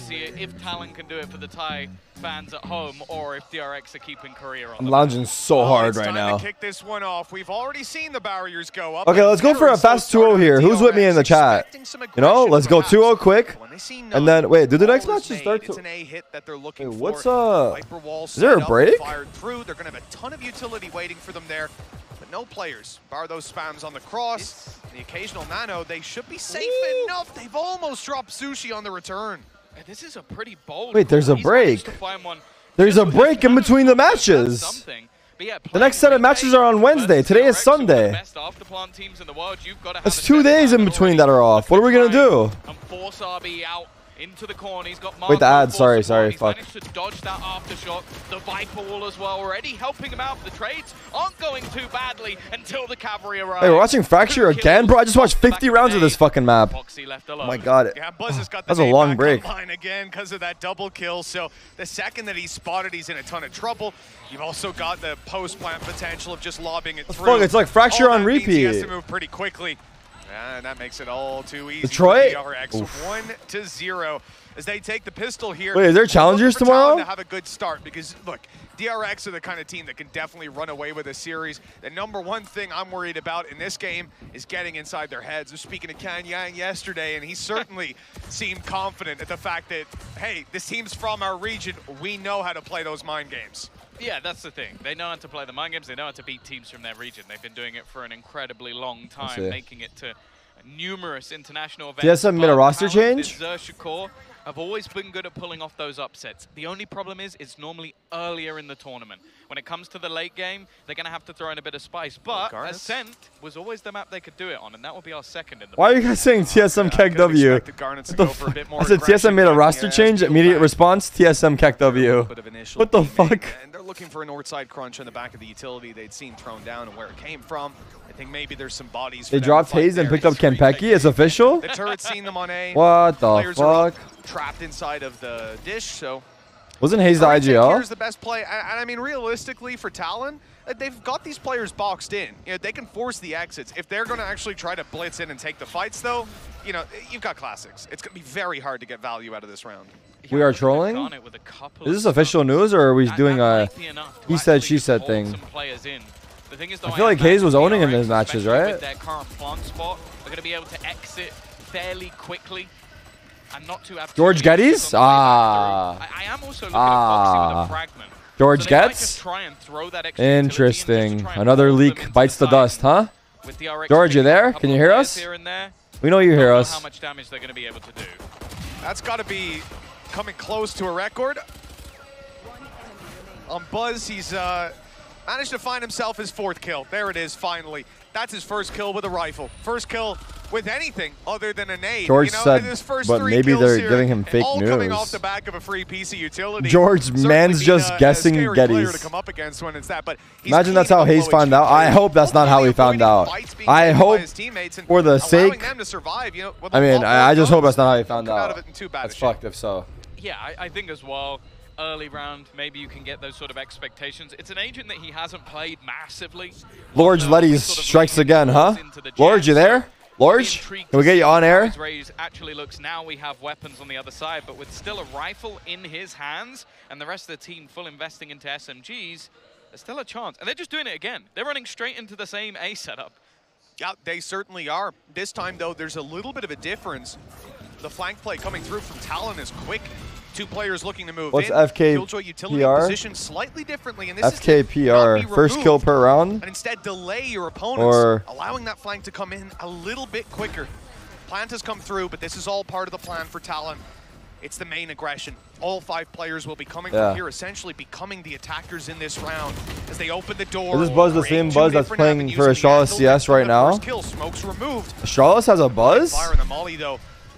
see it if Talon can do it for the Thai fans at home, or if DRX are keeping Korea on. I'm lounging so hard right now. To kick this one off. We've already seen the barriers go up. Okay, let's go for a fast 2-0 here. Who's with me in the chat? You know, let's go 2-0 quick. And then, wait, do the next matches start to... Wait, what's is there a break? They're going to have a ton of utility waiting for them there. But no players, bar those spams on the cross, the occasional nano. They should be safe enough. They've almost dropped Sushi on the return. This is a pretty bold. Wait, there's a break. There's a break in between the matches. The next set of matches are on Wednesday. Today is Sunday. That's 2 days in between that are off. What are we going to do? Into the corner, he's got wait, the ad, sorry, fuck. Managed to dodge that aftershock. The Viper wall as well, already helping him out. The trades aren't going too badly until the cavalry arrive. Hey, we're watching Fracture again? Bro, I just watched 50 rounds of this fucking map. Oh my god. Yeah, Buzz has got that's a long break. Again because of that double kill. So the second that he's spotted, he's in a ton of trouble. You've also got the post-plant potential of just lobbing it through. Fuck, it's like Fracture on repeat. He has to move pretty quickly. And that makes it all too easy. Detroit? DRX 1-0 as they take the pistol here. Wait, is there challengers tomorrow? To have a good start because, look, DRX are the kind of team that can definitely run away with a series. The number one thing I'm worried about in this game is getting inside their heads. I was speaking to Kan Yang yesterday, and he certainly seemed confident at the fact that, hey, this team's from our region. We know how to play those mind games. Yeah, that's the thing. They know how to play the mind games. They know how to beat teams from their region. They've been doing it for an incredibly long time, making it to numerous international events. TSM made a roster change? Zershikor have always been good at pulling off those upsets. The only problem is it's normally earlier in the tournament. When it comes to the late game, they're going to have to throw in a bit of spice. But Ascent was always the map they could do it on, and that will be our second in the Why are you guys saying TSM KEKW? I said TSM made a roster change, immediate response, TSM KEKW. What the fuck? And they're looking for a north side crunch on the back of the utility they'd seen thrown down and where it came from. I think maybe there's some bodies. They dropped Haze and picked up Kenpeki. It's official? The turret's seen them on A. What the fuck? Trapped inside of the dish, so... Wasn't Haze the IGL? Here's the best play, and I mean, realistically, for Talon, they've got these players boxed in. You know, they can force the exits. If they're going to actually try to blitz in and take the fights, though, you know, you've got classics. It's going to be very hard to get value out of this round. We are trolling? Is this official news, or are we doing a he said, she said thing? I feel like Haze was owning in those matches, right? Their current plant spot, they're going to be able to exit fairly quickly. And not too George Geddes? I am also looking at Foxy with a fragment. George so Getz? Interesting. Another leak bites the dust, huh? George, you there? Can you hear us? We know you hear us. How much damage they're going to be able to do. That's got to be coming close to a record. On Buzz, he's managed to find himself his 4th kill. There it is, finally. That's his first kill with a rifle. First kill with anything other than a nade. George said, but maybe they're giving him fake all news. Coming off the back of a free piece of utility. George, man's just guessing Geddes. Imagine that's how Haze found out. I hope that's not how he found out. I hope, for the sake. I mean, I just hope that's not how he found out. That's fucked if so. Yeah, I think as well. Early round, maybe you can get those sort of expectations. It's an agent that he hasn't played massively. Lorge Letty's strikes again, huh? Lorge, you there? Lorge, can we get you on air? Actually looks now we have weapons on the other side, but with still a rifle in his hands and the rest of the team full investing into SMGs, there's still a chance. And they're just doing it again. They're running straight into the same A setup. Yeah, they certainly are. This time, though, there's a little bit of a difference. The flank play coming through from Talon is quick. 2 players looking to move What's in. FKPR? Positioned slightly differently, and this FKPR, first kill per round? And instead delay your opponents, allowing that flank to come in a little bit quicker. Plant has come through, but this is all part of the plan for Talon. It's the main aggression. All 5 players will be coming from here, essentially becoming the attackers in this round as they open the door. Is this Buzz the same Buzz that's playing for Astralis CS right now? Astralis has a Buzz?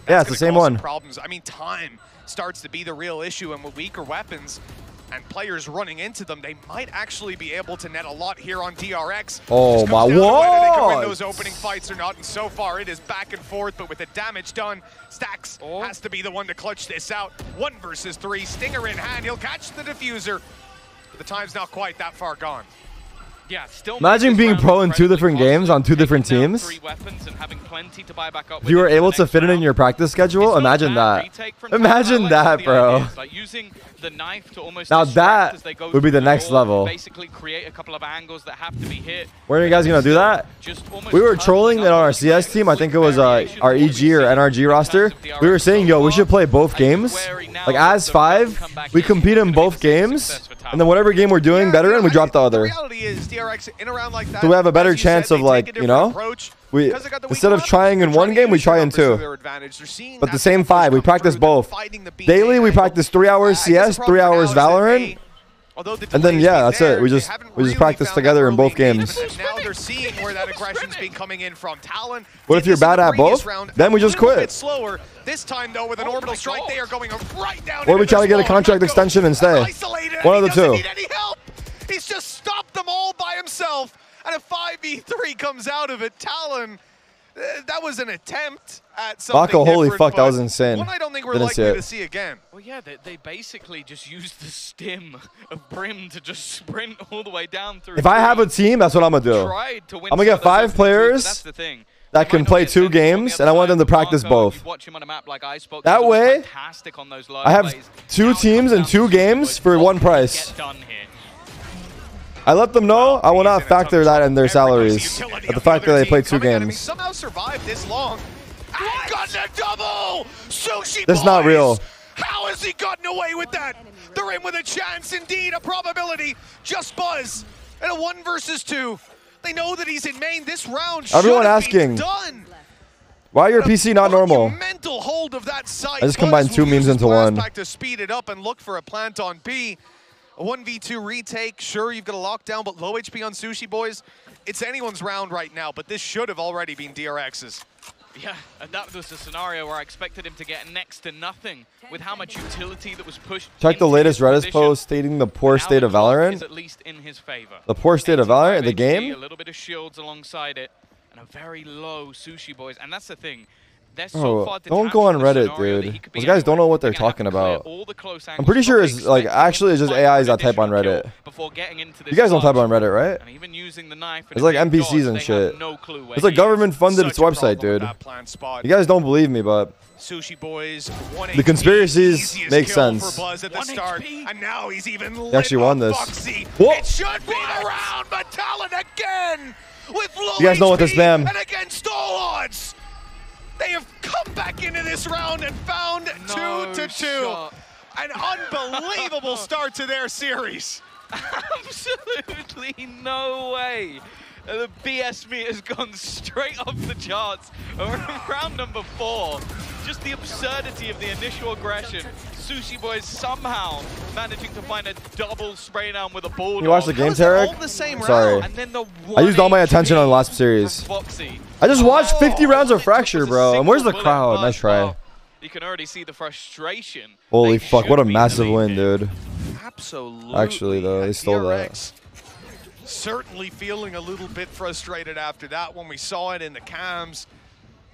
Yeah, it's the same one. Problems. I mean, time starts to be the real issue, and with weaker weapons and players running into them, they might actually be able to net a lot here on DRX. Oh my, whether they can win those opening fights or not, and so far it is back and forth, but with the damage done, Stax has to be the one to clutch this out. 1 versus 3, Stinger in hand, he'll catch the diffuser. The time's not quite that far gone. Yeah, still imagine being pro in 2 different games on 2 different teams. If you were able to fit it in your practice schedule, imagine that. Imagine that, bro. Now that would be the next level. When are you guys gonna do that? We were trolling it on our CS team. I think it was our EG or NRG roster. We were saying, yo, we should play both games. Like as 5, we compete in both games, and then whatever game we're doing better in, we drop the other. So we have a better chance of, like, you know, we instead of trying in 1 game, we try in 2. But the same 5, we practice both. Daily, we practice 3 hours CS, 3 hours Valorant. And then yeah, that's it. We just practice together in both games. Now they're seeing where that aggression's been coming in from. Talon. What if you're bad at both? Then we just quit. Slower. This time though, with an orbital strike, they are going right down. Or we try to get a contract extension and stay. One of the 2. He's just stopped them all by himself, and a 5v3 comes out of it. Talon, that was an attempt at something Mako, holy fuck, that was insane. One I don't think we're likely to see again. Well, yeah, they basically just used the stim of Brim to just sprint all the way down through. If I have a team, that's what I'm gonna do. I'm gonna get 5 players that can play 2 games, and I want them to practice both. That way, I have 2 teams and 2 games for 1 price. I let them know I will not factor that in their salaries. But the fact that they played 2 games. Somehow survived this long. Got a double! Sushi That's not real. How has he gotten away with that? They're in with a chance, indeed, a probability. Just Buzz and a 1 versus 2. They know that he's in main. This round everyone asking, done. Why your PC not normal? Mental hold of that site. I just combined 2 memes into 1. Back to speed it up and look for a plant on B. A 1v2 retake. Sure, you've got a lockdown, but low HP on Sushi Boys. It's anyone's round right now, but this should have already been DRX's. Yeah, and that was a scenario where I expected him to get next to nothing with how much utility that was pushed. Check the latest Reddit post stating the poor state of Valorant. Is at least in his favor. The poor state of Valorant in the game. A little bit of shields alongside it, and a very low Sushi Boys. And that's the thing. So don't go on Reddit, dude. Those guys don't know what they're talking about. I'm pretty sure it's like actually it's just AIs that type on Reddit. You guys don't type on Reddit, right? It's like NPCs and shit. It's like government funded its website, dude. You guys don't believe me, but Sushi Boys, the conspiracies make sense. And now he's even he actually won this. It should be the round, but Talon again with low you guys know what this spam. And against all odds. They have come back into this round and found 2-2. An unbelievable start to their series. Absolutely no way. The BS meter has gone straight off the charts. Round number 4. Just the absurdity of the initial aggression. Sushi Boys somehow managing to find a double spray down with a ball. You watched the game, Tarik? Sorry. I used all my attention on the last series. I just watched 50 rounds of Fracture, bro. And where's the crowd? Nice try. You can already see the frustration. Holy fuck, what a massive win, dude. Absolutely. Actually, though, they stole that. Certainly feeling a little bit frustrated after that when we saw it in the cams.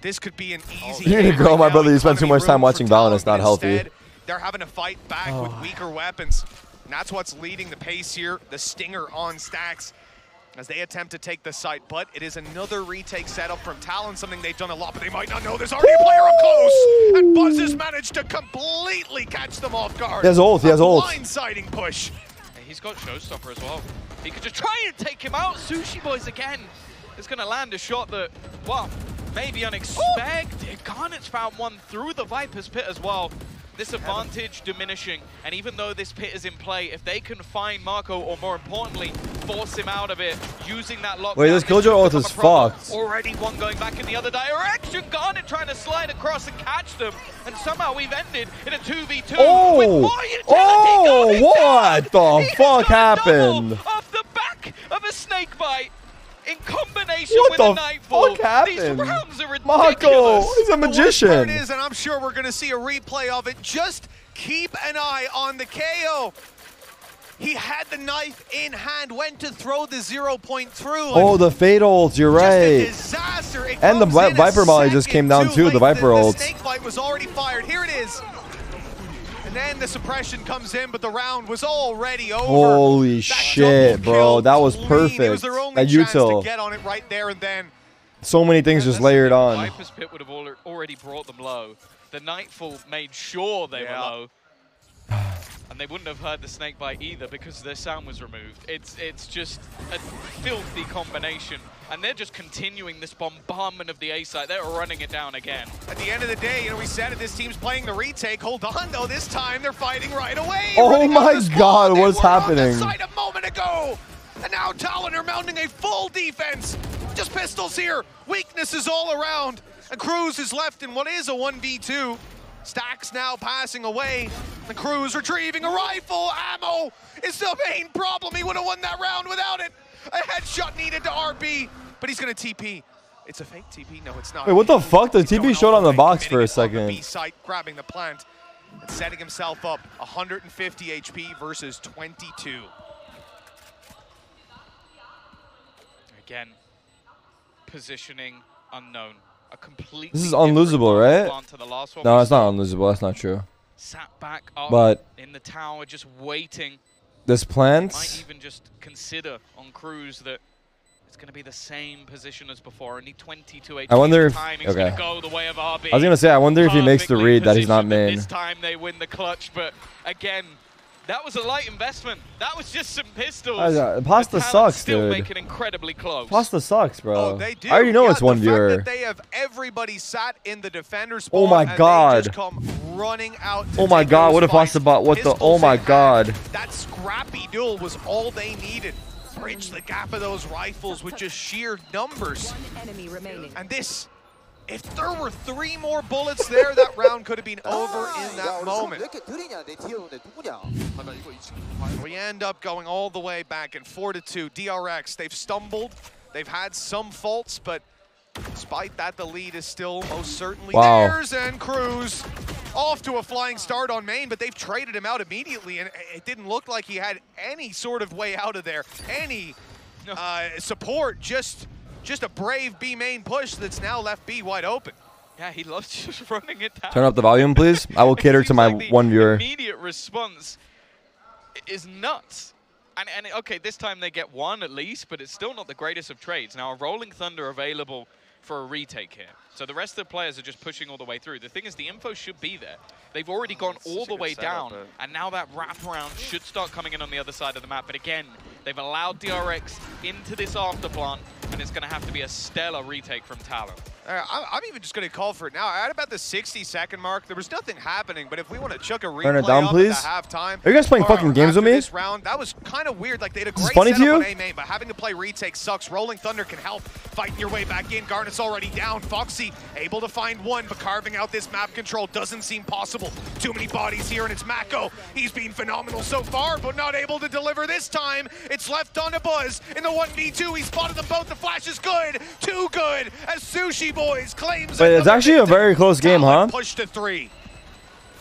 This could be an easy You need to grow, my brother. You spend too much time watching Valorant. It's not healthy. They're having to fight back with weaker weapons. And that's what's leading the pace here. The Stinger on stacks as they attempt to take the site. But it is another retake setup from Talon, something they've done a lot, but they might not know. There's already a player up close. And Buzz has managed to completely catch them off guard. He has ult. He has ult. Blindsiding push. He's got Showstopper as well. He could just try and take him out. Sushi Boys again. It's going to land a shot that, well, maybe unexpected. Garnet's found one through the Viper's pit as well. This advantage diminishing, and even though this pit is in play, if they can find Marco, or more importantly, force him out of it, using that lockdown. Wait, this Killjoy ult is fucked. Already one going back in the other direction. Garnet trying to slide across and catch them, and somehow we've ended in a 2v2. Oh, with more utility. What the fuck happened? Off the back of a snake bite. In combination what with the a Nightfall, fuck happened? These rounds are ridiculous. Marco, he's a magician. The worst part is, and I'm sure we're going to see a replay of it, just keep an eye on the KO. He had the knife in hand, went to throw the 0 point through. Oh, the Fade ult, you're right. Disaster. And the Viper Molly just came down too, the Viper ult. The snake bite was already fired. Here it is. And then the suppression comes in, but the round was already over. Holy shit, bro. That was perfect. It was their only That chance to util. get on it right there and then. So many things just layered on. Viper's Pit would have already brought them low. The Nightfall made sure they were low. And they wouldn't have heard the snake bite either because their sound was removed. It's just a filthy combination. And they're just continuing this bombardment of the A site. They're running it down again. At the end of the day, you know, we said it, this team's playing the retake. Hold on, though, this time they're fighting right away. Oh my god, what's happening? On that side a moment ago. And now TLN are mounting a full defense. Just pistols here. Weaknesses all around. And Cruz is left in what is a 1v2. Stacks now passing away. The Cruz retrieving a rifle. Ammo is the main problem. He would have won that round without it. A headshot needed to RB, but he's going to TP. It's a fake TP. No, it's not. Wait, what the fuck? The TP showed on the box for a second. B site, grabbing the plant and setting himself up. 150 HP versus 22. Again, positioning unknown. A completely this is unlosable, right? No, it's not unlosable. That's not true. Sat back up but in the tower, just waiting. This plant might even just consider on Cruz that it's going to be the same position as before. Only 22 HP. I wonder if he's going to go the way of RB. I was gonna say, I wonder if he makes the read that he's not main. This time they win the clutch, but again, that was a light investment. That was just some pistols. Pasta sucks, still dude. make it incredibly close. Pasta sucks, bro. Oh, they do. I already know yeah, it's one the viewer. Fact that they have everybody sat in the defender spot. Oh my god. And they just come running out to oh my god, what a pasta bot. What the? Oh my god. That scrappy duel was all they needed. Bridge the gap of those rifles with just sheer numbers. One enemy remaining. And this, if there were 3 more bullets there, that round could have been over in that moment. We end up going all the way back in 4-2. DRX, they've stumbled. They've had some faults, but despite that, the lead is still most certainly theirs. And Cruz off to a flying start on main, but they've traded him out immediately, and it didn't look like he had any sort of way out of there, any support, just a brave B main push that's now left B wide open. Yeah, he loves just running it down. Turn up the volume, please. I will cater to my one viewer. Immediate response is nuts. And okay, this time they get 1 at least, but it's still not the greatest of trades. Now, a Rolling Thunder available for a retake here. So the rest of the players are just pushing all the way through. The thing is, the info should be there. They've already gone all the way down, and now that wraparound should start coming in on the other side of the map. But again, they've allowed DRX into this afterplant, and it's going to have to be a stellar retake from TLN. I'm even just going to call for it now. At about the 60-second mark, there was nothing happening, but if we want to chuck a replay Turn it down, up please. at the halftime, are you guys playing fucking games with me? This round, that was kind of weird. Like, they had a great funny to setup you? on A main, but having to play retake sucks. Rolling Thunder can help fighting your way back in. Garnet's already down. Foxy able to find 1, but carving out this map control doesn't seem possible. Too many bodies here, and it's Mako. He's been phenomenal so far, but not able to deliver this time. It's left on to Buzz in the 1v2. He spotted them both. The flash is good. Too good as Sushi Boys claims. But it's actually a very close game, huh? Push to 3.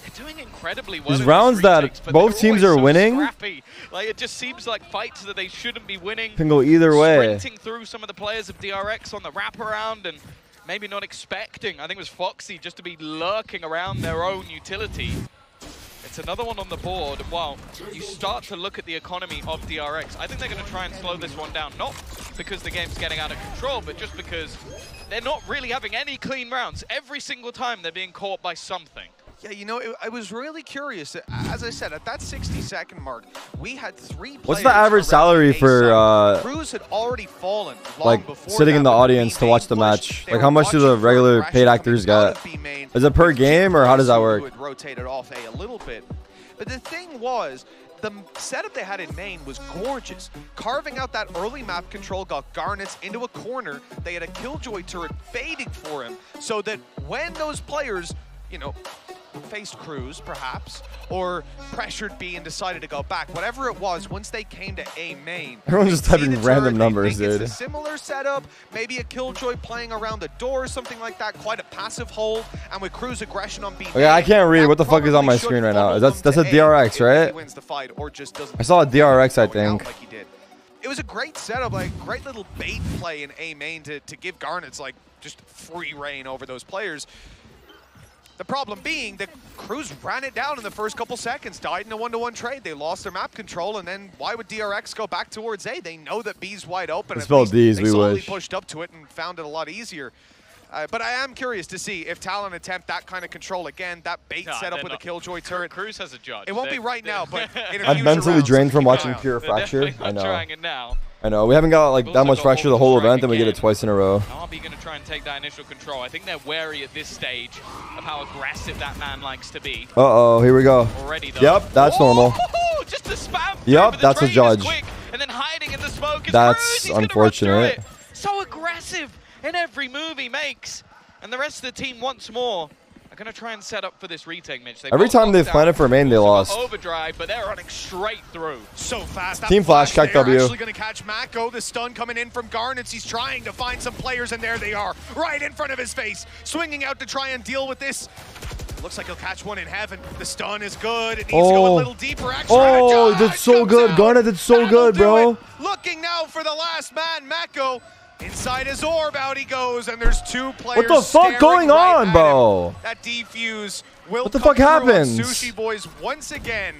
They're doing incredibly well. These rounds that both teams are winning. Scrappy. Like, it just seems like fights that they shouldn't be winning. Can go either way. Sprinting through some of the players of DRX on the wraparound and maybe not expecting. I think it was Foxy just to be lurking around their own utility. It's another one on the board. Well, you start to look at the economy of DRX. I think they're going to try and slow this one down. Not because the game's getting out of control, but just because they're not really having any clean rounds. Every single time they're being caught by something. Yeah, you know, I was really curious. As I said, at that 60-second mark, we had 3 players. What's the average salary for Cruz had already fallen like sitting in the audience to watch the match? Like, how much do the regular paid actors get? Is it per game, or how does that work? Rotated off a little bit, but the thing was, the setup they had in main was gorgeous. Carving out that early map control got Garnets into a corner. They had a Killjoy turret baiting for him, so that when those players, you know, faced Cruz, perhaps, or pressured B and decided to go back. Whatever it was, once they came to A main, everyone's just typing random numbers, dude. It's a similar setup, maybe a Killjoy playing around the door, something like that, quite a passive hold, and with Cruz aggression on B. Okay, I can't read. What the fuck is on my screen right now? That's a DRX, right? Wins the fight, or just doesn't. I saw a DRX, I think. Like he did. It was a great setup, like great little bait play in A main to give Garnets like just free reign over those players. The problem being that Cruz ran it down in the first couple seconds, died in a 1-to-1 trade. They lost their map control, and then why would DRX go back towards A? They know that B's wide open. Let's spell D's, they we slowly wish. pushed up to it and found it a lot easier. But I am curious to see if Talon attempt that kind of control again, that bait setup with a Killjoy turret. Cruz has a judge. It won't be right now, but I'm mentally drained from watching Pure Fracture. I know. Trying it now. I know. We haven't got like that much Fracture the whole event, and we get it twice in a row. RB going to try and take that initial control. I think they're wary at this stage of how aggressive that man likes to be. Uh-oh, here we go. Already, though. Yep, that's normal. Just a spam. Yep, that's a judge. Quick, and then hiding in the smoke is that's Cruz. unfortunate. So aggressive in every move he makes. And the rest of the team once more are going to try and set up for this retake, Mitch. Every time they've planted for main, they lost. Overdrive, but they're running straight through. So fast. Team Flash, Kek W. Actually going to catch Mako. The stun coming in from Garnets. He's trying to find some players, and there they are, right in front of his face. Swinging out to try and deal with this. Looks like he'll catch one in heaven. The stun is good. It needs to go a little deeper. Oh, that's so good. Garnet did so good, bro. Looking now for the last man, Mako. Inside his orb, out he goes, and there's two players. What the fuck going on, bro? That defuse will. What the fuck happens? Sushi Boys once again,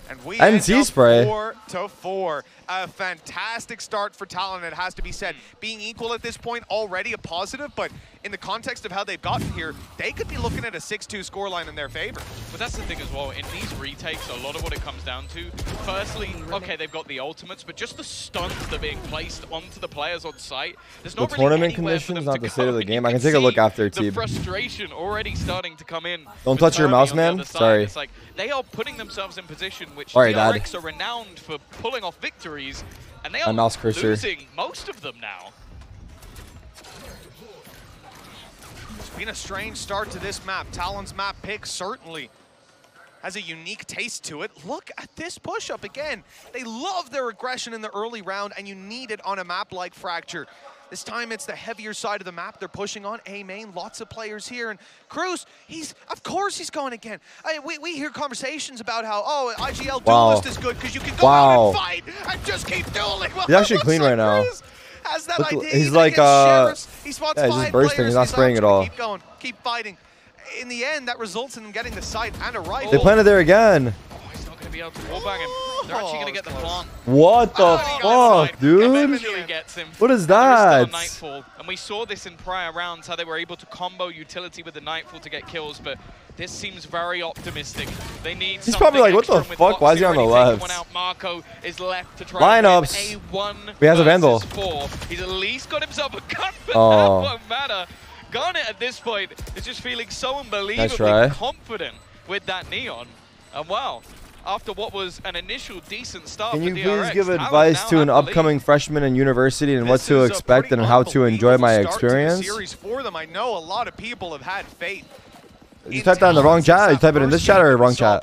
and we NC spray 4-4. A fantastic start for Talon, it has to be said. Being equal at this point already a positive, but in the context of how they've gotten here, they could be looking at a 6-2 scoreline in their favor. But that's the thing as well. In these retakes, a lot of what it comes down to, firstly, okay, they've got the ultimates, but just the stuns that are being placed onto the players on site. There's not really tournament anywhere for conditions, them not to the go. state of the game. I can take a look after, the team. Frustration already starting to come in. Don't touch your mouse, man. Sorry. It's like they are putting themselves in position which All right, DRX are renowned for pulling off victories, and they are mouse cursor. losing most of them now. It's been a strange start to this map. Talon's map pick certainly has a unique taste to it. Look at this push-up again. They love their aggression in the early round, and you need it on a map like Fracture. This time it's the heavier side of the map they're pushing on. A main, lots of players here. And Cruz, of course he's going again. We hear conversations about how, oh, IGL duelist is good because you can go out and fight and just keep dueling. Well, he's actually clean right now. Has that idea. He's like, he spots he's just bursting. He's not spraying at all. Keep going, keep fighting. In the end, that results in them getting the site and a rifle. They planted there again. He's not going to be able to wallbang him. They're actually going to get the plant. What the fuck, dude? Gets him. What is that? Nightfall. And we saw this in prior rounds, how they were able to combo utility with the Nightfall to get kills, but this seems very optimistic. They need He's probably like, what the fuck? Why is he on the left? Marco is left to try lineups. A1 he has a Vandal. 4. He's at least got himself a gun, but that won't matter. Garnet at this point is just feeling so unbelievably confident with that Neon. And wow, after what was an initial decent start for DRX, can you please give advice to an upcoming freshman in university and what to expect and how to enjoy my experience? Series for them. I know a lot of people have had faith. You typed that in the wrong chat? You type it in this chat or wrong chat?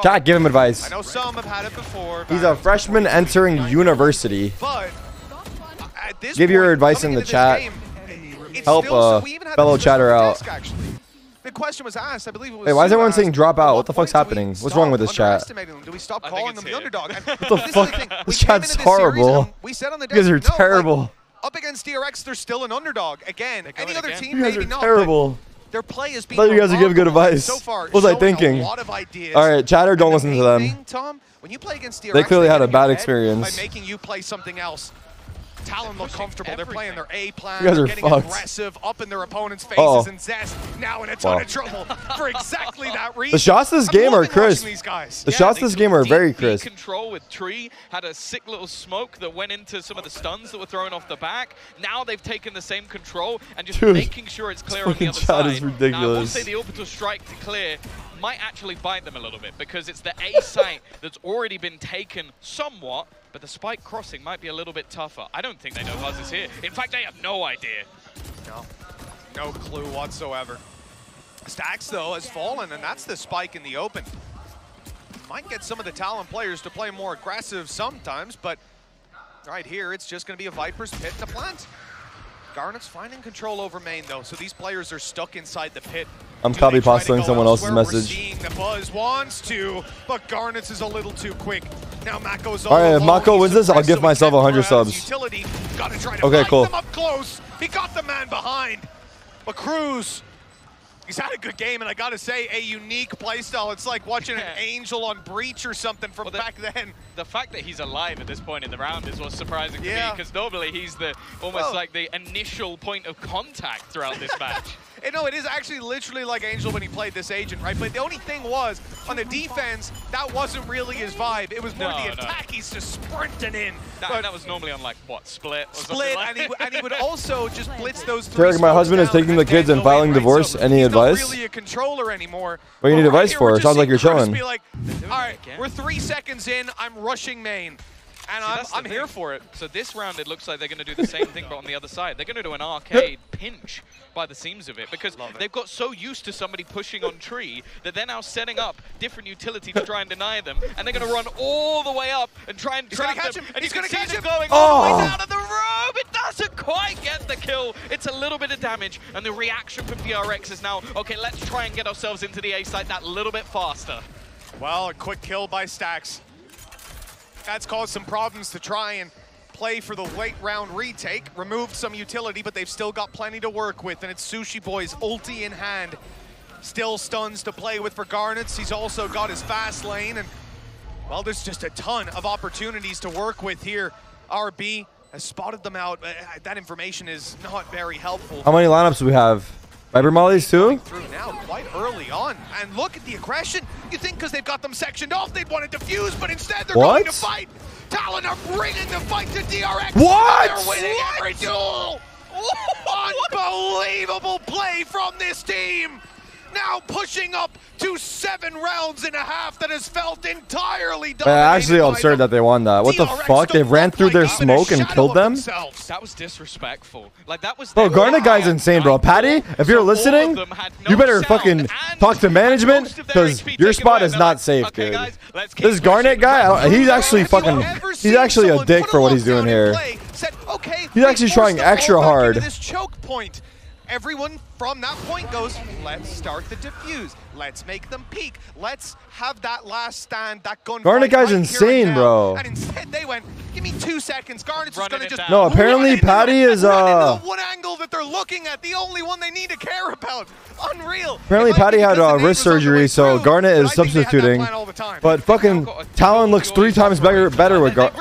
Chat, give him advice. I know some have had it before. He's a freshman entering university. But at this give your advice in the chat. Help a fellow chatter out. The question was asked, I believe it was. Hey, why is everyone saying drop out? What the fuck's happening? What's wrong with this chat? Do we stop calling them the underdog? What the fuck? This chat's horrible. We said on the you guys are terrible. Up against DRX, they're still an underdog. Again, any other team, you guys maybe are not. terrible. Their play is being. I thought you guys would give good advice. So far, what was I thinking? A lot of ideas. All right, chatter, don't listen to them. Tom, when you play against DRX, they clearly had a bad experience by making you play something else. Talon look comfortable. They're playing their A plan. You guys are getting aggressive up in their opponent's faces, and Zest now in a ton of trouble for exactly that reason. The shots this game are crisp. The shots this game are very crisp. Control with Tree had a sick little smoke that went into some of the stuns that were thrown off the back. Now they've taken the same control and just making sure it's clear on the other side. Is ridiculous. Now, I will say the orbital strike to clear might actually bite them a little bit because it's the A site that's already been taken somewhat, but the spike crossing might be a little bit tougher. I don't think they know Buzz is here. In fact, they have no idea. No clue whatsoever. Stacks, though, has fallen, and that's the spike in the open. Might get some of the Talon players to play more aggressive sometimes, but right here, it's just going to be a Viper's pit and a plant. Garnet's finding control over main, though, so these players are stuck inside the pit. I'm copy pasting someone else's message. We're seeing the Buzz wants to, but Garnet's is a little too quick. Now Mako's all right, if Mako wins this, I'll give myself 100 subs. Okay, cool. Them up close. He got the man behind, but Cruz He's had a good game, and I gotta say, a unique playstyle. It's like watching an Angel on Breach or something from back then. The fact that he's alive at this point in the round is what's surprising to me, because normally he's the almost like the initial point of contact throughout this match. No, it is actually literally like Angel when he played this agent, right? But the only thing was, on the defense, that wasn't really his vibe. It was more the attack. He's just sprinting in. That was normally on, like, what, Split? Or Split, like and he would also just blitz those three. Tarik, my husband is taking the kids and filing divorce. So any advice? He's not really a controller anymore. What do you need advice for? It sounds like you're chilling. Be like, all right, we're 3 seconds in. I'm rushing main. And I'm here for it. So this round, it looks like they're going to do the same thing, but on the other side. They're going to do an arcade pinch by the seams of it, because they've got so used to somebody pushing on tree that they're now setting up different utility to try and deny them, and they're going to run all the way up and try and trap them. And he's going to catch him going all the way down to the rope. It doesn't quite get the kill. It's a little bit of damage, and the reaction from DRX is now, okay, let's try and get ourselves into the A site that little bit faster. Well, a quick kill by Stax. That's caused some problems to try and play for the late round retake. Removed some utility, but they've still got plenty to work with, and it's Sushi Boy's ulti in hand. Still stuns to play with for Garnets. He's also got his fast lane, and, well, there's just a ton of opportunities to work with here. RB has spotted them out. That information is not very helpful. How many lineups do we have? Viper Mollies too? Through now quite early on, and look at the aggression. You think because they've got them sectioned off, they'd want to defuse, but instead they're going to fight. Talon are bringing the fight to DRX. What? They're winning every duel. Unbelievable play from this team. Now pushing up to 7 rounds and a half that has felt entirely dominated. Actually absurd that they won that. What the fuck? They ran through their smoke and killed them? That was disrespectful. Like, that was... Bro, Garnet guy's insane, bro. Patty, if you're listening, you better fucking talk to management, because your spot is not safe, dude. This Garnet guy, he's actually fucking... He's actually a dick for what he's doing here. He's actually trying extra hard. This choke point. Everyone from that point goes, let's start the defuse. Let's make them peek. Let's have that last stand, that gunfight. Garnet guy's insane, bro. And instead they went, give me 2 seconds. Garnet's just gonna just... No, apparently Patty is the one angle that they're looking at, the only one they need to care about. Unreal. Apparently Patty had writ surgery, so Garnet is substituting. But fucking Talon looks 3 times better with Garnet.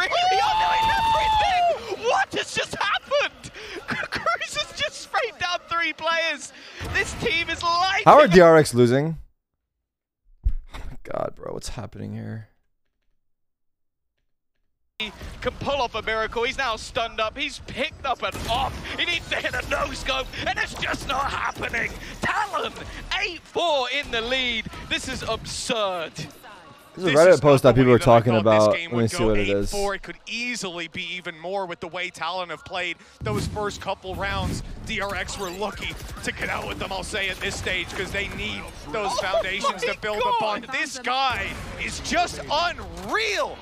What has just happened? Cruz has just sprayed down 3 players. This team is like... How are DRX losing? Oh my god, bro, what's happening here? He can pull off a miracle. He's now stunned up. He's picked up an off. He needs to hit a no-scope, and it's just not happening. Talon, 8-4 in the lead. This is absurd. This is a Reddit post that people are talking about. Let me see what it is. It could easily be even more with the way Talon have played those first couple rounds. DRX were lucky to get out with them, I'll say, at this stage, because they need those foundations to build upon. This guy is just unreal.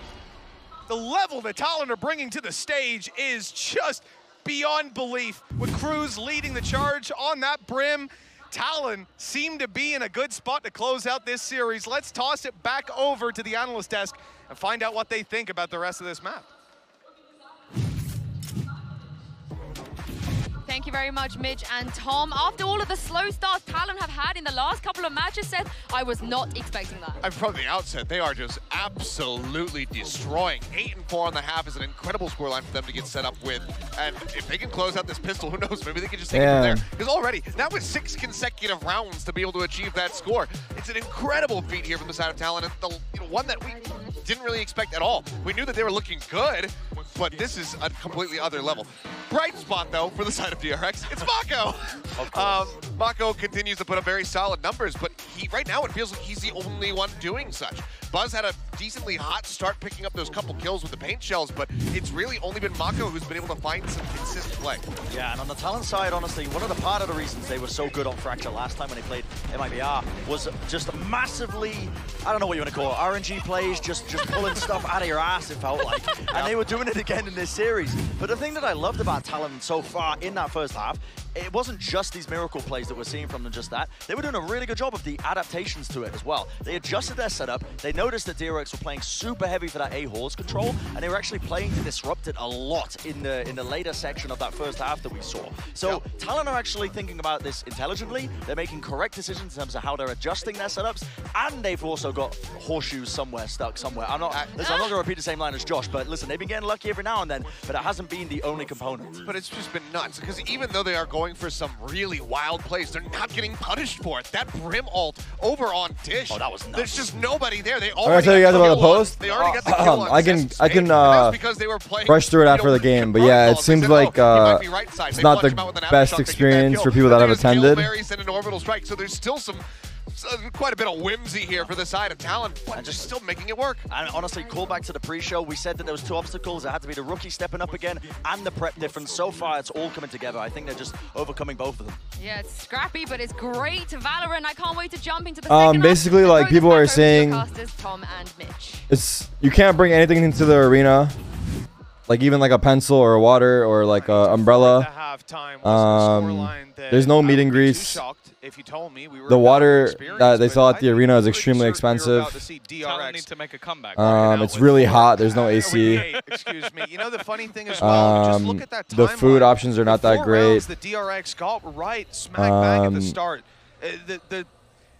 The level that Talon are bringing to the stage is just beyond belief. With Cruz leading the charge on that brim, Talon seem to be in a good spot to close out this series. Let's toss it back over to the analyst desk and find out what they think about the rest of this map. Thank you very much, Mitch and Tom. After all of the slow starts Talon have had in the last couple of matches, Seth, I was not expecting that. From the outset, they are just absolutely destroying. 8-4 on the half is an incredible scoreline for them to get set up with. And if they can close out this pistol, who knows? Maybe they can just take it from there. Because already, that was 6 consecutive rounds to be able to achieve that score. It's an incredible feat here from the side of Talon, and one that we didn't really expect at all. We knew that they were looking good, but this is a completely other level. Bright spot, though, for the side of DRX, it's Mako. Mako continues to put up very solid numbers, but right now it feels like he's the only one doing such. Buzz had a decently hot start picking up those couple kills with the paint shells, but it's really only been Mako who's been able to find some consistent play. Yeah, and on the Talon side, honestly, one of the part of the reasons they were so good on Fracture last time when they played MIBR was just massively, I don't know what you want to call it, RNG plays, just pulling stuff out of your ass, it felt like. And they were doing it again in this series. But the thing that I loved about Talon so far in that first half it wasn't just these miracle plays that we're seeing from them, just that. They were doing a really good job of the adaptations to it as well. They adjusted their setup. They noticed that DRX were playing super heavy for that A-Horse control, and they were actually playing to disrupt it a lot in the later section of that first half that we saw. So Talon are actually thinking about this intelligently. They're making correct decisions in terms of how they're adjusting their setups, and they've also got horseshoes somewhere stuck somewhere. I'm not going to repeat the same line as Josh, but listen, they've been getting lucky every now and then, but it hasn't been the only component. But it's just been nuts, because even though they are going for some really wild plays, they're not getting punished for it. That Brim ult over on Dish. Oh, that was nuts. There's just nobody there. They I'm already gonna tell you guys about the post. They already got the kill on I can brush through it after the game, but yeah, it seems like it's not the best experience for people that have attended. So there's still quite a bit of whimsy here for the side of Talon, but just still making it work. And honestly, call back to the pre-show. We said that there was 2 obstacles. It had to be the rookie stepping up again and the prep difference. So far, it's all coming together. I think they're just overcoming both of them. Yeah, it's scrappy, but it's great. Valorant, I can't wait to jump into the second basically, like, people are saying Tom and Mitch. You can't bring anything into the arena, like even like a pencil or a water or like an umbrella. There's no meet and greets. If you told me the water that they sell at the arena is extremely expensive. Talon need to make a comeback. It's really hot. There's no AC. Excuse me. You know the funny thing as well. Just look at that timeline. The food options are not that great. The DRX got right smack bang at the start. The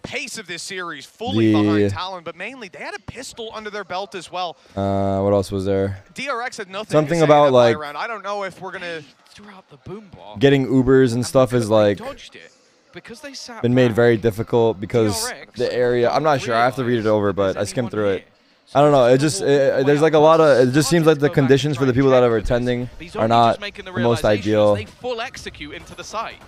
pace of this series fully behind Talon, but mainly they had a pistol under their belt as well. What else was there? DRX had nothing. Something to say about like I don't know if we're gonna throughout the boom block. Getting Ubers and stuff is like because they been made very difficult because the area. I'm not sure. I have to read it over, but I skimmed through it. I don't know. It just there's like a lot of. It just seems like the conditions for the people that are attending are not the most ideal. They full execute into the site.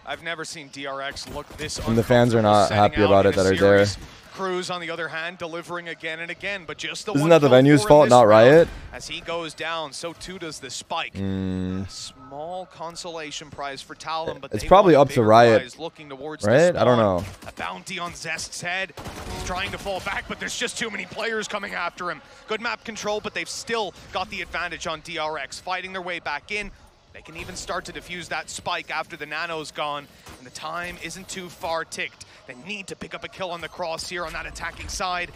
I've never seen DRX look this. And the fans are not happy about it that are there. Cruz, on the other hand, delivering again and again, but just the Isn't that the venue's fault, not Riot? As he goes down, so too does the Spike. Small consolation prize for Talon, but it's probably up to Riot, right? I don't know. A bounty on Zest's head. He's trying to fall back, but there's just too many players coming after him. Good map control, but they've still got the advantage on DRX, fighting their way back in. They can even start to defuse that Spike after the Nano's gone, and the time isn't too far ticked. They need to pick up a kill on the cross here on that attacking side.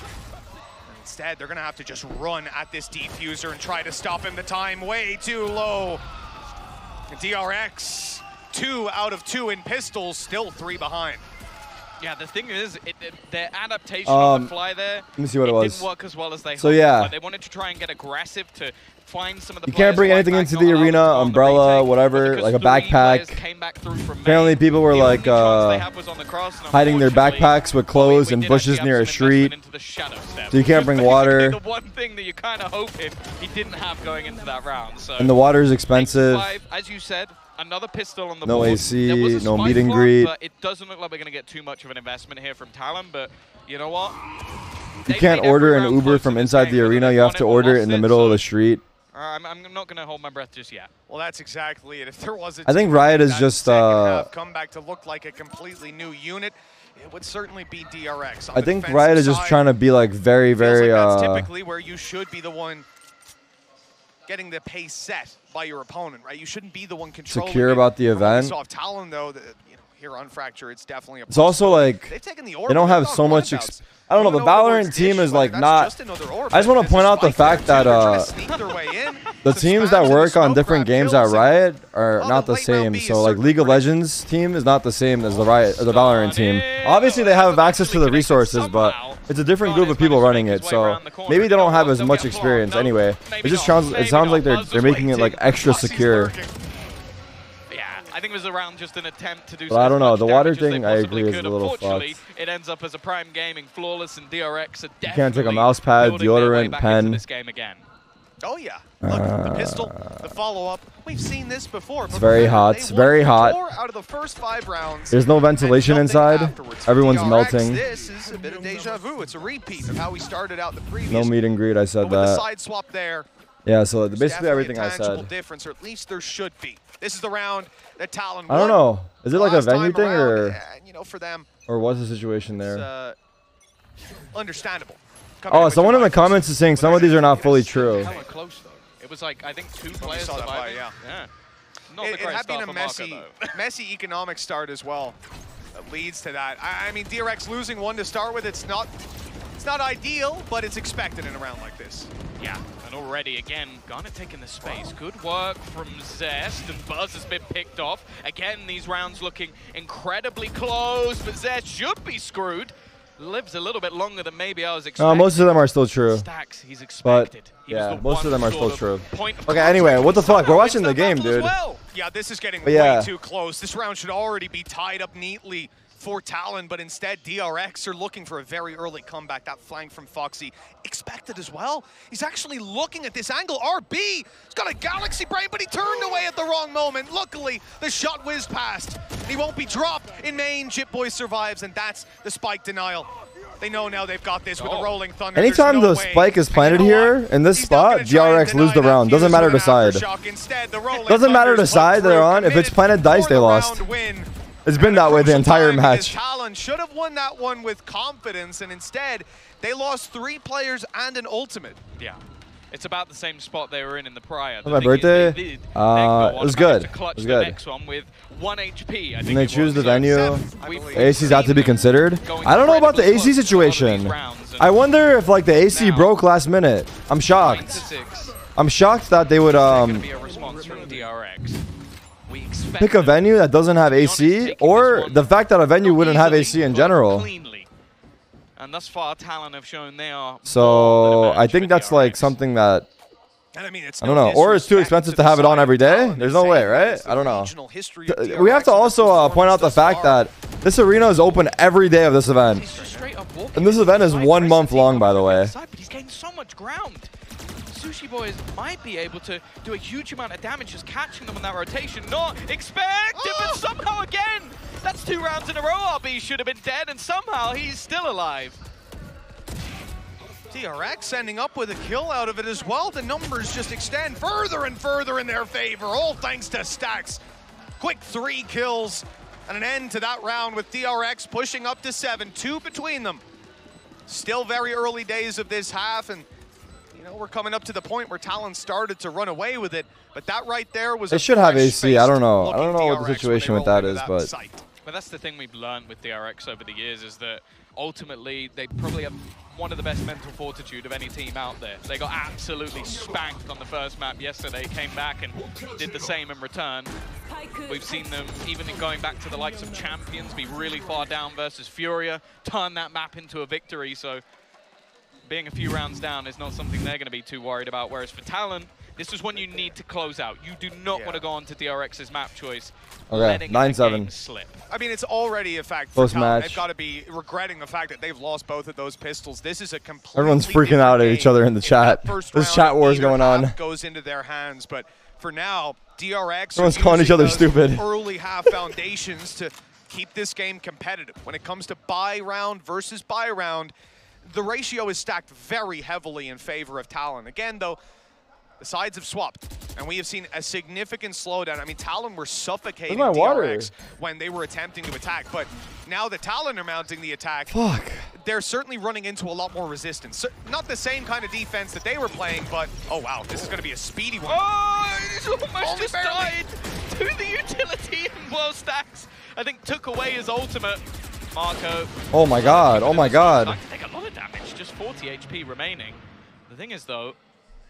Instead, they're going to have to just run at this defuser and try to stop him. The time way too low. DRX, 2 out of 2 in pistols, still 3 behind. Yeah, the thing is, their adaptation on the fly there, let me see what it was. Didn't work as well as they hoped. So yeah, like, they wanted to try and get aggressive to find some of the. You can't bring anything into the arena, umbrella, whatever, like a backpack. Apparently, people were like hiding their backpacks with clothes in bushes near a street. So you can't bring water. The one thing that you're kind of hoping he didn't have going into that round. So and the water is expensive. As you said. Another pistol on the no board. AC, no meet and greet. But it doesn't look like we're going to get too much of an investment here from Talon, but you know what? You can't order an Uber from inside the arena. You have to order it in the middle of the street. I'm not going to hold my breath just yet. Well, that's exactly it. If there was a I think Riot is just come back to look like a completely new unit, it would certainly be DRX. I think Riot is just trying to be like very that's typically where you should be the one getting the pace set by your opponent, right? You shouldn't be the one controlling secure about the event. Off Talon, though, here on Fracture, it's definitely a. It's also like they've taken the they don't have so much. I don't know. The Valorant team is like not. I just want to point out the fact that the teams that work on different games at Riot are not the same. So like League of Legends team is not the same as the Valorant team. Obviously they have access to the resources, but it's a different group of people running it. So maybe they don't have as much experience anyway. It just sounds like they're making it like extra secure. I think it was around just an attempt to do but I don't know. The water thing, I agree, is a little fucked. It ends up as a Prime Gaming flawless, and DRX are definitely you can't take a mouse pad, deodorant, pen. This game again. Oh yeah, look, the pistol, the follow-up. We've seen this before. It's very hot. It's very hot. 4 out of the first 5 rounds. There's no ventilation inside. Everyone's DRX, melting. This is a bit of deja vu. It's a repeat of how we started out the previous. No meet and greet. I said but with that. The side swap there. Yeah, so basically everything I said. Difference, or at least there should be. This is the round that Talon won. I don't know. Is it like a venue thing or? You know, for them. Or what's the situation there? Understandable. Oh, someone in the comments is saying some of these are not fully true. Close though. It was like I think 2 players survived. Yeah. it had been a messy economic start as well. That leads to that. I mean, DRX losing one to start with, it's not ideal, but it's expected in a round like this. Yeah, and already, again, Garnet taking the space. Good work from Zest, and Buzz has been picked off. Again, these rounds looking incredibly close, but Zest should be screwed. Lives a little bit longer than maybe I was expecting. Most of them are still true. Stacks, he's expected. Yeah, most of them are still true. Okay, anyway, what the fuck? We're watching the game, dude. Well. Yeah, this is getting way too close. This round should already be tied up neatly for Talon, but instead DRX are looking for a very early comeback. That flank from Foxy, expected as well. He's actually looking at this angle. RB, he's got a galaxy brain, but he turned away at the wrong moment. Luckily, the shot whizzed past. He won't be dropped in main. Jitboy survives, and that's the spike denial. They know now they've got this with a rolling thunder. Anytime the spike is planted here in this spot, DRX lose the round. Doesn't matter the side. Doesn't matter the side they're on. If it's planted dice, they lost. It's been that way the entire match. Talon should have won that one with confidence, and instead, they lost 3 players and an ultimate. Yeah. It's about the same spot they were in the prior. My birthday? It was good. It was good. Next one with 1 HP. And they choose the venue. AC's out to be considered. I don't know about the AC situation. I wonder if like the AC broke last minute. I'm shocked. I'm shocked that they would pick a venue that doesn't have AC, or the fact that a venue wouldn't have AC in general. And thus far, Talon have shown they are. So I think that's like something that I don't know, or it's too expensive to have it on every day. There's no way, right? I don't know. We have to also point out the fact that this arena is open every day of this event, and this event is 1 month long, by the way. But he's gained so much ground. Sushi Boys might be able to do a huge amount of damage just catching them on that rotation. Not expected, but somehow again, that's 2 rounds in a row. RB should have been dead, and somehow he's still alive. DRX ending up with a kill out of it as well. The numbers just extend further and further in their favor, all thanks to Stacks. Quick 3 kills and an end to that round with DRX pushing up to 7, 2 between them. Still very early days of this half, and you know, we're coming up to the point where Talon started to run away with it, but that right there was. They should have AC. I don't know. I don't know what the situation with that is, but. But that's the thing we've learned with DRX over the years, is that ultimately they probably have one of the best mental fortitude of any team out there. They got absolutely spanked on the first map yesterday, came back and did the same in return. We've seen them, even in going back to the likes of Champions, be really far down versus Furia, turn that map into a victory. So being a few rounds down is not something they're going to be too worried about. Whereas for Talon, this is when you need to close out. You do not want to go on to DRX's map choice. Okay, 9-7. Slip. I mean, it's already a fact for Talon. They've got to be regretting the fact that they've lost both of those pistols. This is a completely Everyone's freaking out at each other in the chat. There's chat wars going on. Goes into their hands, but for now, DRX everyone's calling each other stupid. Early half foundations to keep this game competitive. When it comes to buy round versus buy round, the ratio is stacked very heavily in favor of Talon. Again, though, the sides have swapped, and we have seen a significant slowdown. I mean, Talon were suffocating DRX when they were attempting to attack, but now that Talon are mounting the attack, they're certainly running into a lot more resistance. So, not the same kind of defense that they were playing, but oh wow, this is going to be a speedy one. Oh, he's almost just died to the utility, and World Stacks, I think, took away his ultimate. Marco. Oh my god, oh my god. I can take a lot of damage, just 40 HP remaining. The thing is, though,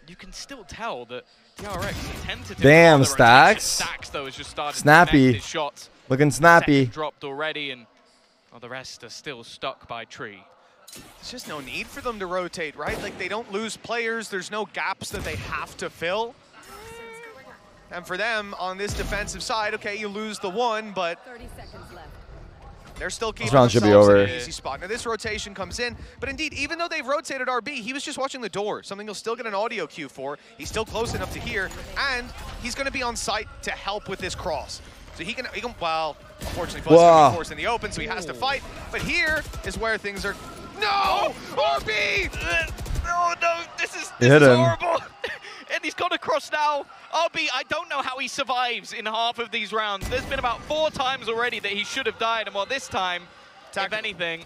you can still tell that DRX tentative. Damn, Stacks. Stacks, though, has just started snappy. His shots. Looking snappy. Second dropped already, and the rest are still stuck by tree. There's just no need for them to rotate, right? Like, they don't lose players. There's no gaps that they have to fill. And for them, on this defensive side, okay, you lose the one, but 30 seconds left. They're still keeping this round should be over. In an easy spot. Now this rotation comes in, but indeed, even though they've rotated RB, he was just watching the door, something he'll still get an audio cue for. He's still close enough to hear, and he's going to be on site to help with this cross. So he can well, unfortunately, Buzz going to be forced in the open, so he has to fight. But here is where things are. No! RB! Oh no, this is him. horrible. And he's gone across now. RB, I don't know how he survives in half of these rounds. There's been about 4 times already that he should have died, and well, this time, if anything,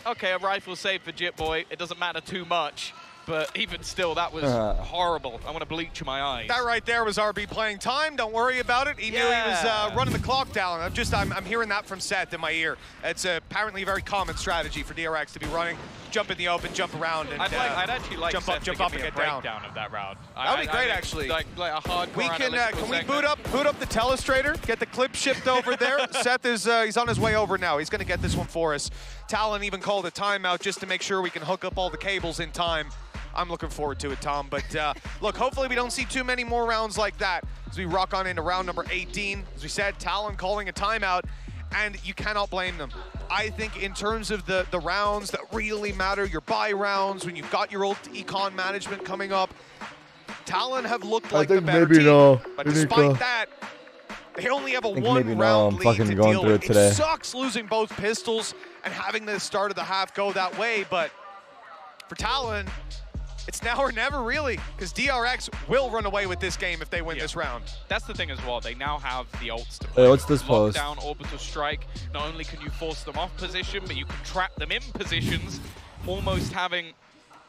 okay, a rifle save for Jitboy. It doesn't matter too much. But even still, that was horrible. I want to bleach my eyes. That right there was RB playing time. Don't worry about it. He knew he was running the clock down. I'm hearing that from Seth in my ear. It's apparently a very common strategy for DRX to be running. Jump in the open, jump around, and I'd actually like jump Seth up, to jump up, give and me get a down. breakdown of that round. That would be great, actually. Like a hardcore we can we boot up the telestrator, get the clip shipped over there. Seth is he's on his way over now. He's going to get this one for us. Talon even called a timeout just to make sure we can hook up all the cables in time. I'm looking forward to it, Tom. But look, hopefully we don't see too many more rounds like that as we rock on into round number 18. As we said, Talon calling a timeout, and you cannot blame them. I think in terms of the rounds that really matter, your buy rounds, when you've got your old econ management coming up, Talon have looked like the better team. But despite that, they only have a one-round lead to deal with. It sucks losing both pistols and having the start of the half go that way, but for Talon, it's now or never, really, because DRX will run away with this game if they win this round. That's the thing as well. They now have the ults to play. Hey, what's this post? Lockdown, orbital strike. Not only can you force them off position, but you can trap them in positions, almost having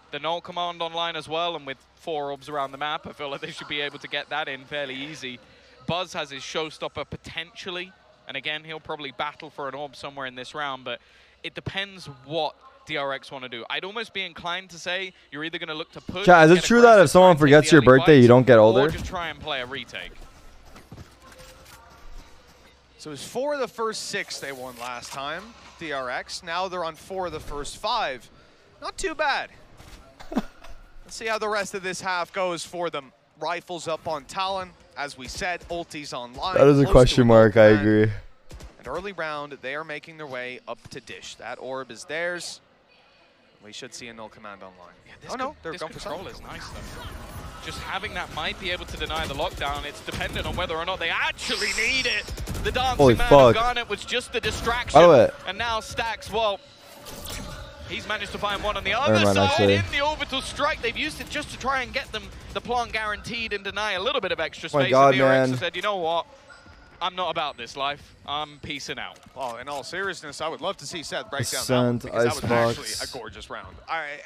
the null command online as well, and with 4 orbs around the map, I feel like they should be able to get that in fairly easy. Buzz has his showstopper potentially, and again, he'll probably battle for an orb somewhere in this round, but it depends what DRX want to do. I'd almost be inclined to say you're either going to look to push. Is it true that if someone forgets your birthday, you don't get older? Or just try and play a retake. So it was 4 of the first 6 they won last time, DRX. Now they're on 4 of the first 5. Not too bad. Let's see how the rest of this half goes for them. Rifles up on Talon. As we said, ulti's online. That is a question mark, I agree. An early round, they are making their way up to Dish. That orb is theirs. We should see a null command online. Yeah, they're going for control is nice though. Just having that might be able to deny the lockdown. It's dependent on whether or not they actually need it. The dancing man of Garnet was just the distraction. And now Stacks, well, he's managed to find one on the other side in the orbital strike. They've used it just to try and get them the plant guaranteed and deny a little bit of extra space. And DRX said, you know what? I'm not about this life. I'm peacing out. Oh, in all seriousness, I would love to see Seth break down that one, because that was actually a gorgeous round.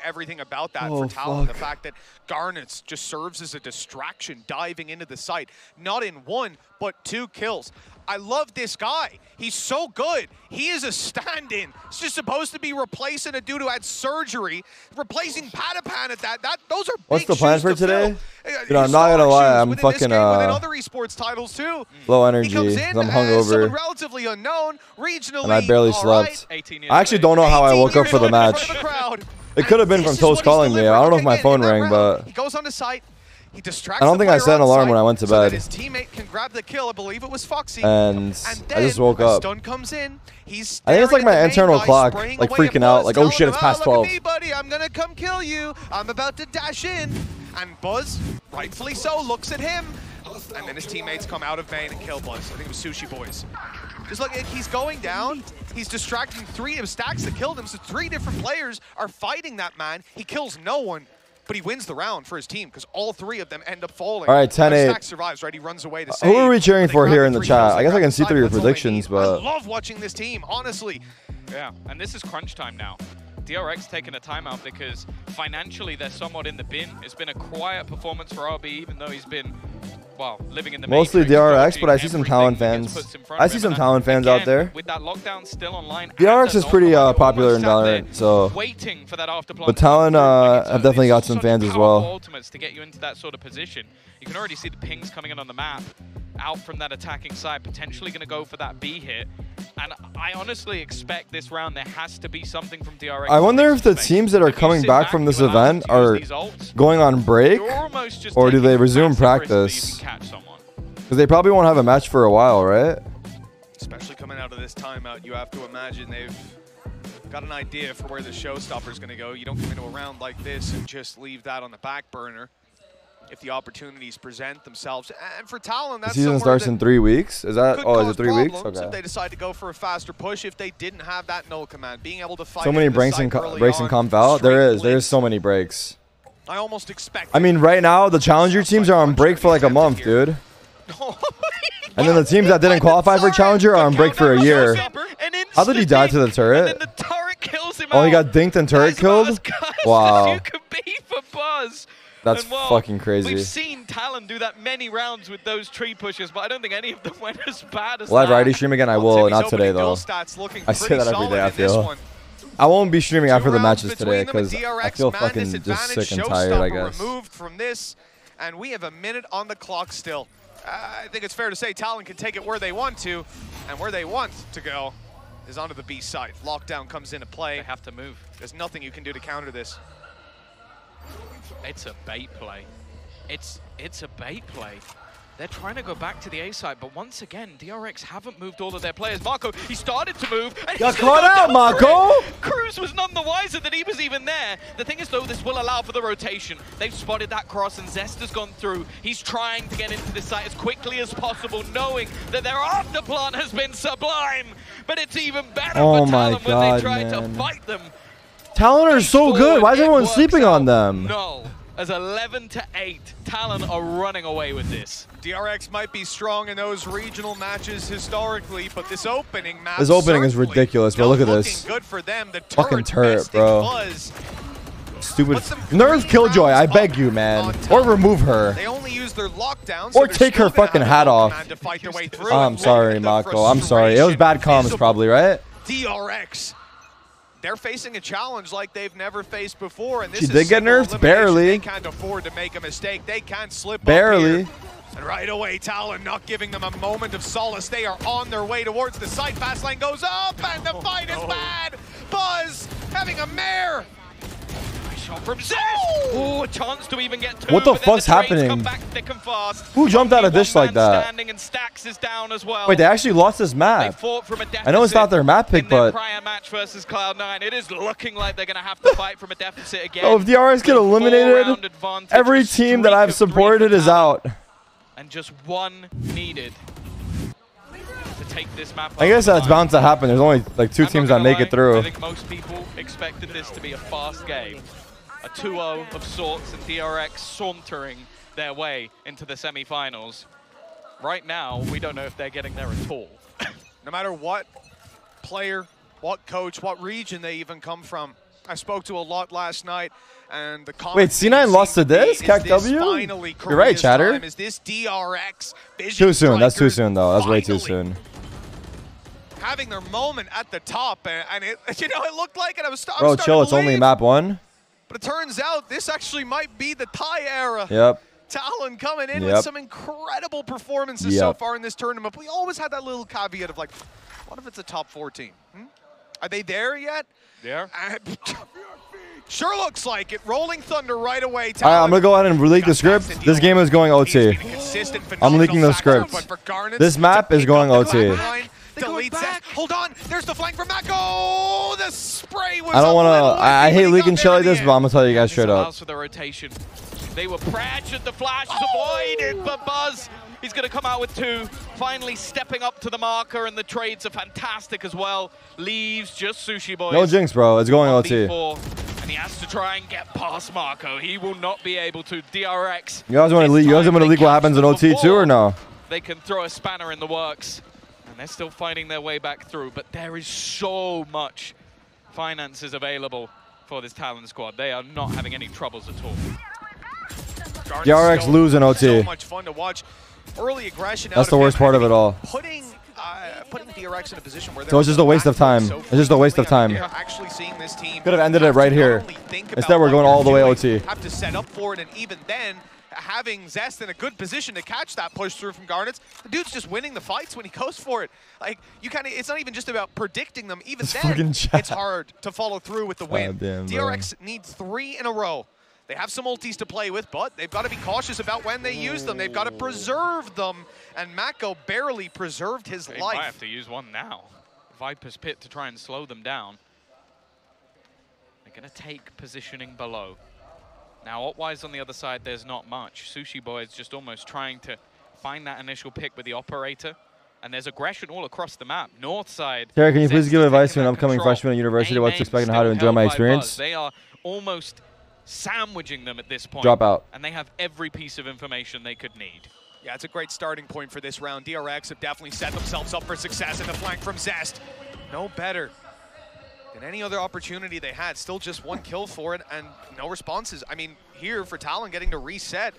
Everything about that for Talon, the fact that Garnets just serves as a distraction, diving into the site, not in 1, but 2 kills. I love this guy. He's so good. He is a stand-in. He's just supposed to be replacing a dude who had surgery, replacing Patapan at that. Those are big. What's the plan for today? Dude, I'm not gonna lie. I'm fucking within other esports titles too. Low energy. I'm hungover. Relatively unknown, regionally. And I barely slept. I actually don't know how I woke up for the match. It could have been from Toast calling me. I don't know if my phone rang, but he goes on the site. He distracts. I don't think I set an alarm when I went to bed. So his teammate can grab the kill. I believe it was Foxy. And I just woke up. Stun comes in. I think it's like my internal clock, like freaking out, like, oh shit, it's past 12. Look at me, buddy. I'm gonna come kill you. I'm about to dash in. And Buzz, rightfully so, looks at him. And then his teammates come out of main and kill Buzz. I think it was Sushi Boys. Just look, he's going down. He's distracting 3 of Stacks that killed him. So 3 different players are fighting that man. He kills no one. But he wins the round for his team because all 3 of them end up falling. All right, 10-8. Stack survives, right? He runs away to save. Who are we cheering for here in the chat? I guess I can see through your predictions, but... I love watching this team, honestly. Yeah, and this is crunch time now. DRX taking a timeout because financially they're somewhat in the bin. It's been a quiet performance for RB, even though he's been, well, living in the mostly DRX, but I see some Talon fans. I see some Talon fans out there. With that lockdown still online, DRX is pretty popular in Valorant, so. Waiting for that but Talon have definitely got some fans as well. Ultimates to get you into that sort of position. You can already see the pings coming in on the map. Out from that attacking side, potentially going to go for that B hit. And I honestly expect this round there has to be something from DRX. I wonder if the teams that are coming back from this event are going on break, or do they resume practice? Because they probably won't have a match for a while, right? Especially coming out of this timeout, you have to imagine they've got an idea for where the showstopper is going to go. You don't come into a round like this and just leave that on the back burner if the opportunities present themselves. And for Talon, that's the season starts in 3 weeks. Is that? Oh, is it 3 weeks? Okay. If they decide to go for a faster push, if they didn't have that null command, being able to fight. So many breaks and comp out. There's so many breaks. I almost expect. I mean, right now the challenger teams are on break for like a month, dude. And then the teams that didn't qualify for challenger are on break for a year. How did he die to the turret? And then the turret kills him oh, he got dinked and turret killed? Wow. You can be for Buzz. That's and, well, fucking crazy. We've seen Talon do that many rounds with those tree pushes, but I don't think any of them went as bad as Will I that. variety stream again? I will. Not today, though. I say that every day, I feel. I won't be streaming after the matches today because I feel fucking just sick and tired, I guess. Removed from this, and we have a minute on the clock still. I think it's fair to say Talon can take it where they want to, and where they want to go is onto the B side. Lockdown comes into play. They have to move. There's nothing you can do to counter this. It's a bait play. It's a bait play. They're trying to go back to the A side, but once again, DRX haven't moved all of their players. Marco, he started to move, and got caught out, Marco! Cruz was none the wiser that he was even there. The thing is, though, this will allow for the rotation. They've spotted that cross, and Zest has gone through. He's trying to get into this site as quickly as possible, knowing that their afterplant has been sublime. But it's even better for Talon when they try to fight them. Talon are so good. Why is everyone sleeping on them? No. As 11-8, Talon are running away with this. DRX might be strong in those regional matches historically, but this opening map is ridiculous, bro. Look at this. Good for them. The fucking turret, bro. Stupid. Nerf Killjoy, I beg you, man. Or remove her. They only use their lockdown, or take her fucking hat off. I'm sorry, Mako. I'm sorry. It was bad comms, probably, right? DRX. They're facing a challenge like they've never faced before, and this she did get nerfed, barely. They can't afford to make a mistake. They can't slip barely. Up here. And right away, Talon not giving them a moment of solace. They are on their way towards the site. Fast lane goes up, and the fight is bad. Buzz having a mare. Shot from Zest. Oh, a chance to even get two. What the fuck's happening? Come back thick and fast. Who jumped out of dish like that? Standing and Stacks is down as well. Wait, they actually lost this map. They fought from a deficit. I know it's not their map pick, but prior match versus Cloud9, it is looking like they're going to have to fight from a deficit again. Oh, if DRX get eliminated, every team that I've supported is out. And just one needed to take this map. I guess that's bound to happen. There's only like two teams that make it through. I think most people expected this to be a fast game. A 2-0 of sorts, and DRX sauntering their way into the semi-finals. Right now, we don't know if they're getting there at all. No matter what player, what coach, what region they even come from. I spoke to a lot last night, and the wait, C9 lost to this? CACW? You're right, Chatter. Is this DRX too soon. That's too soon, though. That's way too soon. Having their moment at the top, and it, you know, it looked like it. I was bro, chill. It's only map 1. But it turns out this actually might be the Thai era. Yep. Talon coming in with some incredible performances so far in this tournament. But we always had that little caveat of like, what if it's a top 4 team? Are they there yet? Yeah. Sure looks like it. Rolling Thunder right away. All right, I'm going to go ahead and leak the script. This game is going OT. I'm leaking the script. This map is going OT. Deletes that. Hold on. There's the flank from Mako. The spray was I don't want to. I hate leaking shit like this, but I'm going to tell you guys straight up. For the rotation. They were pressured. The flash is avoided, but Buzz, he's going to come out with 2. Finally stepping up to the marker, and the trades are fantastic as well. Leaves just Sushi Boys. No jinx, bro. It's going OT. And he has to try and get past Marco. He will not be able to. DRX. You guys want to leak what happens in OT too, or no? They can throw a spanner in the works. And they're still finding their way back through, but there is so much finances available for this Talon squad. They are not having any troubles at all. DRX losing OT. So much fun to watch. Early aggression. That's the worst part of it all. Putting DRX in a position where so it's just a waste of time. It's just a waste of time. Actually seeing this team could have ended it right here. Instead, we're going all the way OT. Have to set up for it, and even then, having Zest in a good position to catch that push through from Garnets, the dude's just winning the fights when he goes for it. Like, you kind of, it's not even just about predicting them. Even then, it's hard to follow through with the win. DRX needs 3 in a row. They have some ultis to play with, but they've got to be cautious about when they use them. They've got to preserve them, and Mako barely preserved his life. They might have to use one now. Viper's Pit to try and slow them down. They're going to take positioning below. Now, Opwise on the other side, there's not much. Sushi Boy is just almost trying to find that initial pick with the operator. And there's aggression all across the map. North side. Tarik, can you please give advice to an upcoming freshman at university what to expect and how to enjoy my experience? They are almost sandwiching them at this point. Drop out. And they have every piece of information they could need. Yeah, it's a great starting point for this round. DRX have definitely set themselves up for success in the flank from Zest. No better And any other opportunity they had, still just one kill for it and no responses. I mean, here for Talon getting to reset,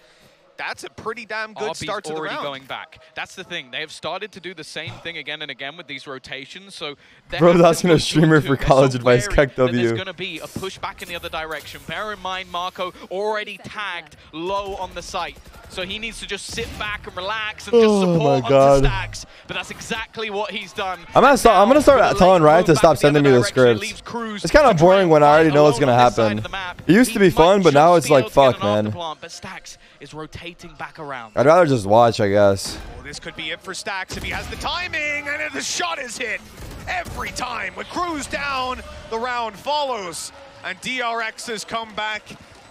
that's a pretty damn good start to the round. Going back. That's the thing. They have started to do the same thing again and again with these rotations. So bro, that's a streamer for college advice. Keck W. There's going to be a push back in the other direction. Bear in mind, Marco already tagged low on the site. So he needs to just sit back and relax and just support onto stacks. But that's exactly what he's done. I'm gonna start telling Riot to stop sending me the scripts. It's kind of boring when I already know what's gonna happen. It used to be fun, but now it's like, fuck, man. But Stacks is rotating back around. I'd rather just watch, I guess. Oh, this could be it for Stacks if he has the timing, and the shot is hit every time. With Cruz down, the round follows, and DRX's comeback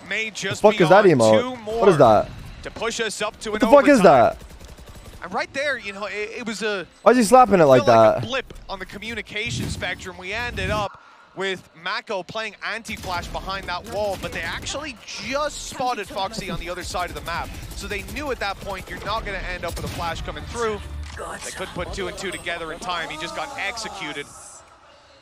may just be on 2 more. What is that? To push us up to what the fuck is that? And right there, you know, it was a... Why is he slapping it like that? Like a blip on the communication spectrum. We ended up with Mako playing anti-flash behind that wall, but they actually just spotted Foxy on the other side of the map. So they knew at that point you're not going to end up with a flash coming through. They couldn't put 2 and 2 together in time. He just got executed.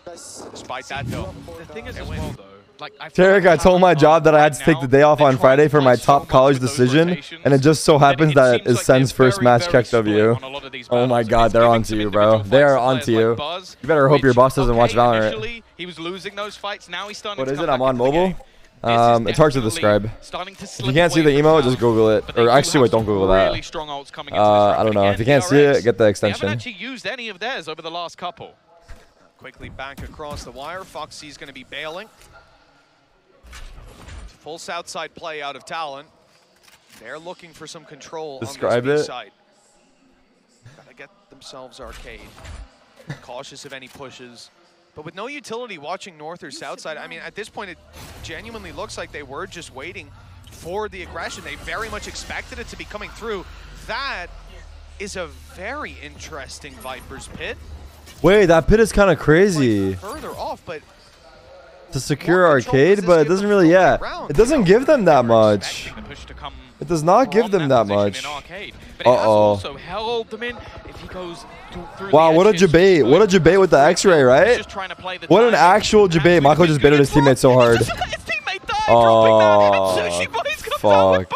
Despite that, though. The thing is as well, though, like, Tarik, I told my job that I had to take the day off on Friday for my top college decision, and it just so happens that it is Sen's first match. Keck W. Oh my god, they're onto you, bro. They are onto you. You better hope your boss doesn't watch Valorant. He was losing those fights. Now he's starting. What is it? I'm on mobile. It's hard to describe. If you can't see the emo, just Google it. Or actually, wait, don't Google that. I don't know. If you can't see it, get the extension. They haven't actually used any of theirs over the last couple. Quickly back across the wire. Foxy's going to be bailing. Full south side play out of Talon. They're looking for some control on the B side. Gotta get themselves arcade. Cautious of any pushes. But with no utility watching north or south side, I mean, at this point, it genuinely looks like they were just waiting for the aggression. They very much expected it to be coming through. That is a very interesting Viper's pit. Wait, that pit is kind of crazy. Like further off, but to secure arcade, but it doesn't really, it doesn't give them that much. It does not give them that much. Uh-oh. Wow, what a debate. What a debate with the X-ray, right? What an actual debate. Mako just baited his teammate so hard. Oh, fuck.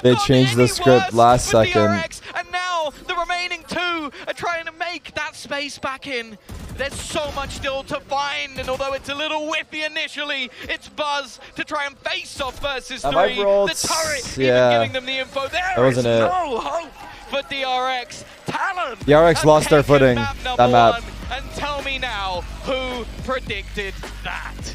They changed the script last second. And now the remaining 2 are trying to make that space back in. There's so much still to find, and although it's a little whiffy initially, it's Buzz to try and face off versus 3. The turret even giving them the info. There is no hope for DRX. Talon. DRX lost their footing. That map. And tell me now, who predicted that?